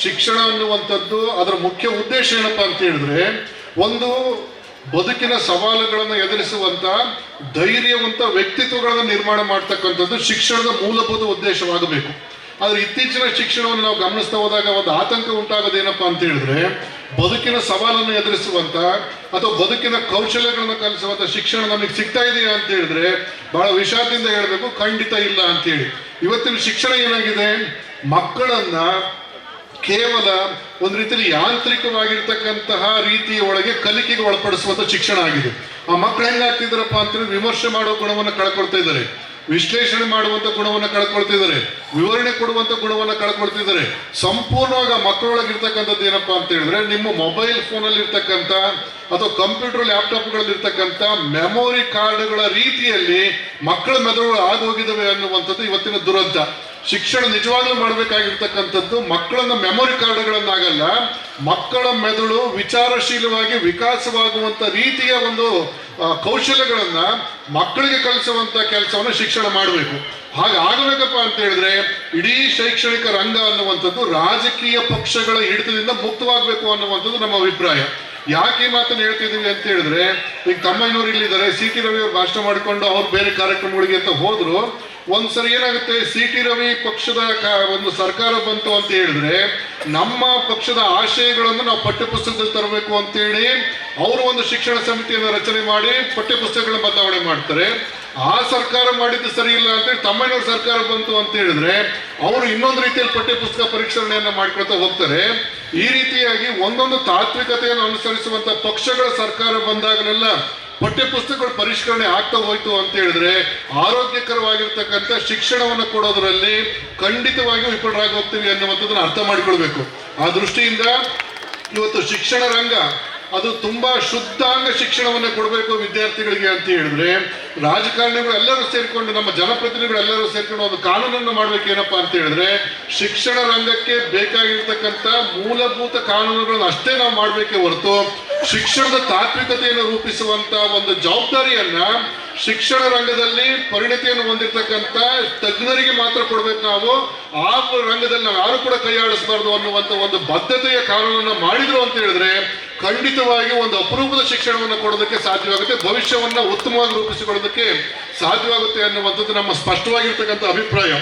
ಶಿಕ್ಷಣ ಅನ್ನುವಂಥದ್ದು ಅದರ ಮುಖ್ಯ ಉದ್ದೇಶ ಏನಪ್ಪಾ ಅಂತ ಹೇಳಿದ್ರೆ, ಒಂದು ಬದುಕಿನ ಸವಾಲುಗಳನ್ನು ಎದುರಿಸುವಂತ ಧೈರ್ಯವಂತ ವ್ಯಕ್ತಿತ್ವಗಳನ್ನು ನಿರ್ಮಾಣ ಮಾಡ್ತಕ್ಕಂಥದ್ದು ಶಿಕ್ಷಣದ ಮೂಲಭೂತ ಉದ್ದೇಶವಾಗಬೇಕು. ಆದ್ರೆ ಇತ್ತೀಚಿನ ಶಿಕ್ಷಣವನ್ನು ನಾವು ಗಮನಿಸ್ತಾ ಹೋದಾಗ ಒಂದು ಆತಂಕ ಉಂಟಾಗೋದೇನಪ್ಪಾ ಅಂತ ಹೇಳಿದ್ರೆ, ಬದುಕಿನ ಸವಾಲನ್ನು ಎದುರಿಸುವಂತ ಅಥವಾ ಬದುಕಿನ ಕೌಶಲ್ಯಗಳನ್ನು ಕಲಿಸುವಂತ ಶಿಕ್ಷಣ ನಮಗೆ ಸಿಗ್ತಾ ಇದೆಯಾ ಅಂತ ಹೇಳಿದ್ರೆ ಬಹಳ ವಿಷಾದದಿಂದ ಹೇಳಬೇಕು, ಖಂಡಿತ ಇಲ್ಲ ಅಂತ ಹೇಳಿ. ಇವತ್ತಿನ ಶಿಕ್ಷಣ ಏನಾಗಿದೆ, ಮಕ್ಕಳನ್ನ ಕೇವಲ ಒಂದು ರೀತಿಯಲ್ಲಿ ಯಾಂತ್ರಿಕವಾಗಿರ್ತಕ್ಕಂತಹ ರೀತಿಯ ಒಳಗೆ ಕಲಿಕೆಗೆ ಒಳಪಡಿಸುವಂತ ಶಿಕ್ಷಣ ಆಗಿದೆ. ಆ ಮಕ್ಕಳು ಹೆಂಗಾಗ್ತಿದಾರಪ್ಪ ಅಂತಂದ್ರೆ ವಿಮರ್ಶೆ ಮಾಡೋ ಗುಣವನ್ನು ಕಳ್ಕೊಳ್ತಾ ಇದ್ದಾರೆ, ವಿಶ್ಲೇಷಣೆ ಮಾಡುವಂತ ಗುಣವನ್ನು ಕಳ್ಕೊಳ್ತಿದ್ದಾರೆ, ವಿವರಣೆ ಕೊಡುವಂತ ಗುಣವನ್ನು ಕಳ್ಕೊಳ್ತಿದ್ದಾರೆ. ಸಂಪೂರ್ಣವಾಗಿ ಮಕ್ಕಳೊಳಗಿರ್ತಕ್ಕಂಥದ್ದು ಏನಪ್ಪಾ ಅಂತ ಹೇಳಿದ್ರೆ, ನಿಮ್ಮ ಮೊಬೈಲ್ ಫೋನಲ್ಲಿ ಇರ್ತಕ್ಕಂಥ ಅಥವಾ ಕಂಪ್ಯೂಟರ್ ಲ್ಯಾಪ್ಟಾಪ್ಗಳಲ್ಲಿ ಇರ್ತಕ್ಕಂಥ ಮೆಮೊರಿ ಕಾರ್ಡ್ಗಳ ರೀತಿಯಲ್ಲಿ ಮಕ್ಕಳ ಮೆದುಳುಗಳು ಆಗೋಗಿದ್ದಾವೆ ಅನ್ನುವಂಥದ್ದು ಇವತ್ತಿನ ದುರಂತ. ಶಿಕ್ಷಣ ನಿಜವಾಗ್ಲೂ ಮಾಡಬೇಕಾಗಿರ್ತಕ್ಕಂಥದ್ದು ಮಕ್ಕಳನ್ನ ಮೆಮೊರಿ ಕಾರ್ಡ್ಗಳನ್ನಾಗಲ್ಲ, ಮಕ್ಕಳ ಮೆದುಳು ವಿಚಾರಶೀಲವಾಗಿ ವಿಕಾಸವಾಗುವಂತ ರೀತಿಯ ಒಂದು ಕೌಶಲ್ಯಗಳನ್ನ ಮಕ್ಕಳಿಗೆ ಕಲಿಸುವಂತ ಕೆಲಸವನ್ನು ಶಿಕ್ಷಣ ಮಾಡಬೇಕು. ಹಾಗಾಗಬೇಕಪ್ಪ ಅಂತ ಹೇಳಿದ್ರೆ ಇಡೀ ಶೈಕ್ಷಣಿಕ ರಂಗ ಅನ್ನುವಂಥದ್ದು ರಾಜಕೀಯ ಪಕ್ಷಗಳ ಹಿಡಿತದಿಂದ ಮುಕ್ತವಾಗಬೇಕು ಅನ್ನುವಂಥದ್ದು ನಮ್ಮ ಅಭಿಪ್ರಾಯ. ಯಾಕೆ ಈ ಮಾತನ್ನು ಹೇಳ್ತಿದ್ದೀವಿ ಅಂತ ಹೇಳಿದ್ರೆ, ಈಗ ತಮ್ಮಯ್ಯನವರು ಇಲ್ಲಿದ್ದಾರೆ, ಸಿ.ಟಿ. ರವಿ ಅವರು ಭಾಷಣ ಮಾಡಿಕೊಂಡು ಅವ್ರು ಬೇರೆ ಕಾರ್ಯಕ್ರಮಗಳಿಗೆ ಅಂತ ಹೋದ್ರು. ಒಂದ್ಸರಿ ಏನಾಗುತ್ತೆ, ಸಿ.ಟಿ. ರವಿ ಪಕ್ಷದ ಒಂದು ಸರ್ಕಾರ ಬಂತು ಅಂತ ಹೇಳಿದ್ರೆ ನಮ್ಮ ಪಕ್ಷದ ಆಶಯಗಳನ್ನು ನಾವು ಪಠ್ಯಪುಸ್ತಕದಲ್ಲಿ ತರಬೇಕು ಅಂತೇಳಿ ಅವರು ಒಂದು ಶಿಕ್ಷಣ ಸಮಿತಿಯನ್ನು ರಚನೆ ಮಾಡಿ ಪಠ್ಯಪುಸ್ತಕಗಳನ್ನ ಬದಲಾವಣೆ ಮಾಡ್ತಾರೆ. ಆ ಸರ್ಕಾರ ಮಾಡಿದ್ದು ಸರಿ ಇಲ್ಲ ಅಂತೇಳಿ ತಮ್ಮಯ್ಯನವ್ರ ಸರ್ಕಾರ ಬಂತು ಅಂತ ಹೇಳಿದ್ರೆ ಅವರು ಇನ್ನೊಂದು ರೀತಿಯಲ್ಲಿ ಪಠ್ಯಪುಸ್ತಕ ಪರಿಷ್ಕರಣೆಯನ್ನ ಮಾಡ್ಕೊಳ್ತಾ ಹೋಗ್ತಾರೆ. ಈ ರೀತಿಯಾಗಿ ಒಂದೊಂದು ತಾತ್ವಿಕತೆಯನ್ನು ಅನುಸರಿಸುವಂತ ಪಕ್ಷಗಳ ಸರ್ಕಾರ ಬಂದಾಗಲೆಲ್ಲ ಪಠ್ಯಪುಸ್ತಕಗಳ ಪರಿಷ್ಕರಣೆ ಆಗ್ತಾ ಹೋಯ್ತು ಅಂತ ಹೇಳಿದ್ರೆ ಆರೋಗ್ಯಕರವಾಗಿರ್ತಕ್ಕಂಥ ಶಿಕ್ಷಣವನ್ನು ಕೊಡೋದ್ರಲ್ಲಿ ಖಂಡಿತವಾಗಿ ವಿಫಲರಾಗಿ ಹೋಗ್ತೀವಿ ಅನ್ನುವಂಥದ್ದನ್ನ ಅರ್ಥ ಮಾಡಿಕೊಳ್ಬೇಕು. ಆ ದೃಷ್ಟಿಯಿಂದ ಇವತ್ತು ಶಿಕ್ಷಣ ರಂಗ ಅದು ತುಂಬಾ ಶುದ್ಧಾಂಗ ಶಿಕ್ಷಣವನ್ನು ಕೊಡಬೇಕು ವಿದ್ಯಾರ್ಥಿಗಳಿಗೆ ಅಂತ ಹೇಳಿದ್ರೆ ರಾಜಕಾರಣಿಗಳು ಎಲ್ಲರೂ ಸೇರ್ಕೊಂಡು, ನಮ್ಮ ಜನಪ್ರತಿನಿಧಿಗಳು ಎಲ್ಲರೂ ಸೇರ್ಕೊಂಡು ಒಂದು ಕಾನೂನನ್ನು ಮಾಡ್ಬೇಕು. ಏನಪ್ಪಾ ಅಂತ ಹೇಳಿದ್ರೆ ಶಿಕ್ಷಣ ರಂಗಕ್ಕೆ ಬೇಕಾಗಿರ್ತಕ್ಕಂಥ ಮೂಲಭೂತ ಕಾನೂನುಗಳನ್ನು ಅಷ್ಟೇ ನಾವು ಮಾಡ್ಬೇಕೇ ಹೊರತು ಶಿಕ್ಷಣದ ತಾತ್ವಿಕತೆಯನ್ನು ರೂಪಿಸುವಂತ ಒಂದು ಜವಾಬ್ದಾರಿಯನ್ನ ಶಿಕ್ಷಣ ರಂಗದಲ್ಲಿ ಪರಿಣತಿಯನ್ನು ಹೊಂದಿರತಕ್ಕಂಥ ತಜ್ಞರಿಗೆ ಮಾತ್ರ ಕೊಡ್ಬೇಕು. ನಾವು ಆ ರಂಗದಲ್ಲಿ ನಾವು ಯಾರು ಕೂಡ ಕೈ ಆಡಿಸಬಾರ್ದು ಅನ್ನುವಂತ ಒಂದು ಬದ್ಧತೆಯ ಕಾನೂನನ್ನು ಮಾಡಿದ್ರು ಅಂತ ಹೇಳಿದ್ರೆ ಖಂಡಿತವಾಗಿ ಒಂದು ಅಪರೂಪದ ಶಿಕ್ಷಣವನ್ನು ಕೊಡೋದಕ್ಕೆ ಸಾಧ್ಯವಾಗುತ್ತೆ, ಭವಿಷ್ಯವನ್ನ ಉತ್ತಮವಾಗಿ ರೂಪಿಸಿಕೊಳ್ಳೋದಕ್ಕೆ ಸಾಧ್ಯವಾಗುತ್ತೆ ಅನ್ನುವಂಥದ್ದು ನಮ್ಮ ಸ್ಪಷ್ಟವಾಗಿರ್ತಕ್ಕಂಥ ಅಭಿಪ್ರಾಯ.